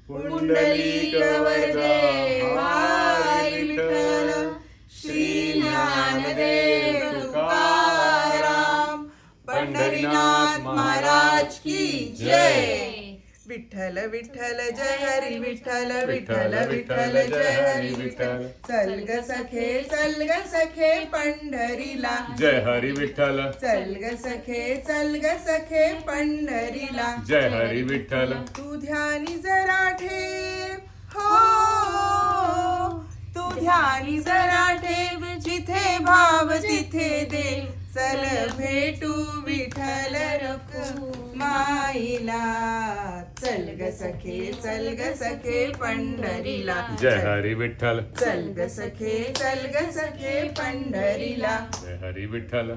पुंडलिक वरदे हरी विठ्ठल, श्री ज्ञानदेव तुकाराम, पंढरीनाथ महाराज की जय. विठ्ठल विठ्ठल जय हरी विठ्ठल, विठ्ठल विठ्ठल जय हरी विठ्ठल. चल ग सखे पंढरीला, जय हरी विठ्ठल, चल ग सखे पंढरीला. जय हरी विठ्ठल. तू ध्यानी जरा ठेव, हो तू ध्यानी जरा ठेव, जिथे भाव तिथे देव. चल भेटू विठ्ठल माईला, चल ग सखे पंढरीला. जय हरी विठ्ठल, चल ग सखे पंढरीला. जय हरी विठ्ठल.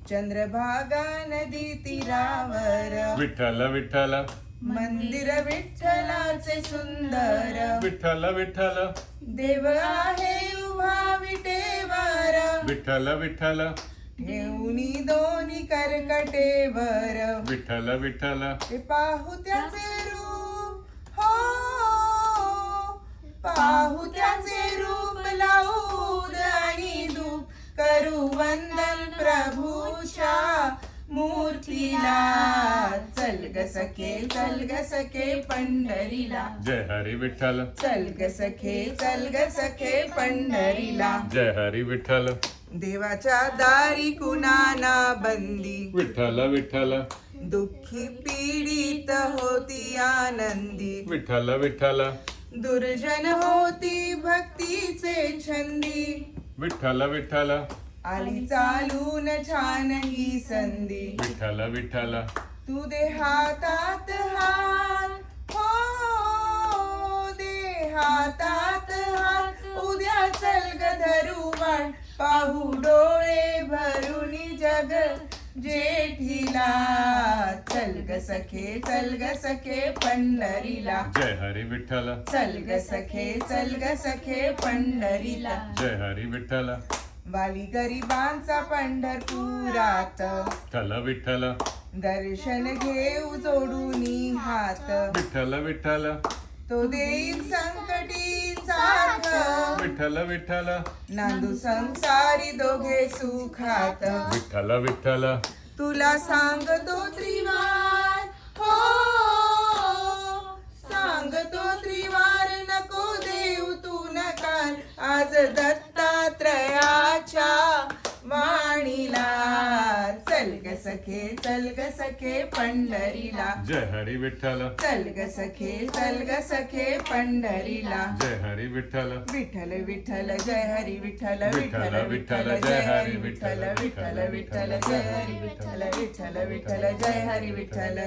चंद्रभागा नदी तीरावर, विठ्ठल विठ्ठल, मंदिर विठ्ठलाचे सुंदर. विठ्ठल विठ्ठल, देव आहे उभा विटेवर, विठ्ठल विठ्ठल, ठेवणी दोन्ही करकटेवर. विठ्ठल विठ्ठल, ते पाहू त्याचे रूप, हो पाहू त्याचे रूप. लावून आणि धूप करू वंदन प्रभूच्या मूर्तीला. चल ग सखे पंढरीला. जय हरी विठ्ठल, चल ग सखे पंढरीला. जय हरी विठ्ठल. देवाच्या दारी कुणाना बंदी, विठ्ठल विठ्ठल, दुःखी पीडित होती आनंदी. विठ्ठल विठ्ठल, दुर्जन होती भक्तीचे छंदी. विठ्ठल विठ्ठल, आली चालून छान ही संधी. विठ्ठल विठ्ठल, तू दे हातात हात, हो दे हातात हात. उद्या चल ग धरू वाट, पाहू डोळे भरून जग जेठीला. चल ग सखे पंढरीला. जय हरी विठ्ठल, चल ग सखे पंढरीला. जय हरी विठ्ठल. वाली गरिबांचा पंढरपुरात, विठ्ठल विठ्ठल, दर्शन घेऊ जोडून हात. विठ्ठल विठ्ठल, तो देईल संकटी साथ, विठ्ठल विठ्ठल, नांदू संसारी दोघे सुखात. विठ्ठल विठ्ठल, तुला सांगतो त्रिवार, हो सांगतो त्रिवार. नको देऊ तू नकार, आज दत्तात्रयाच्या वाणीला. चल ग सखे पंढरीला. जय हरी विठ्ठल, चल ग सखे पंढरीला. जय हरी विठ्ठल. विठ्ठल विठ्ठल जय हरी विठ्ठल, विठ्ठल विठ्ठल जय हरी विठ्ठल, विठ्ठल विठ्ठल जय हरी विठ्ठल, विठ्ठल विठ्ठल जय हरी विठ्ठल.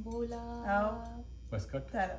बोला बस कट. चला.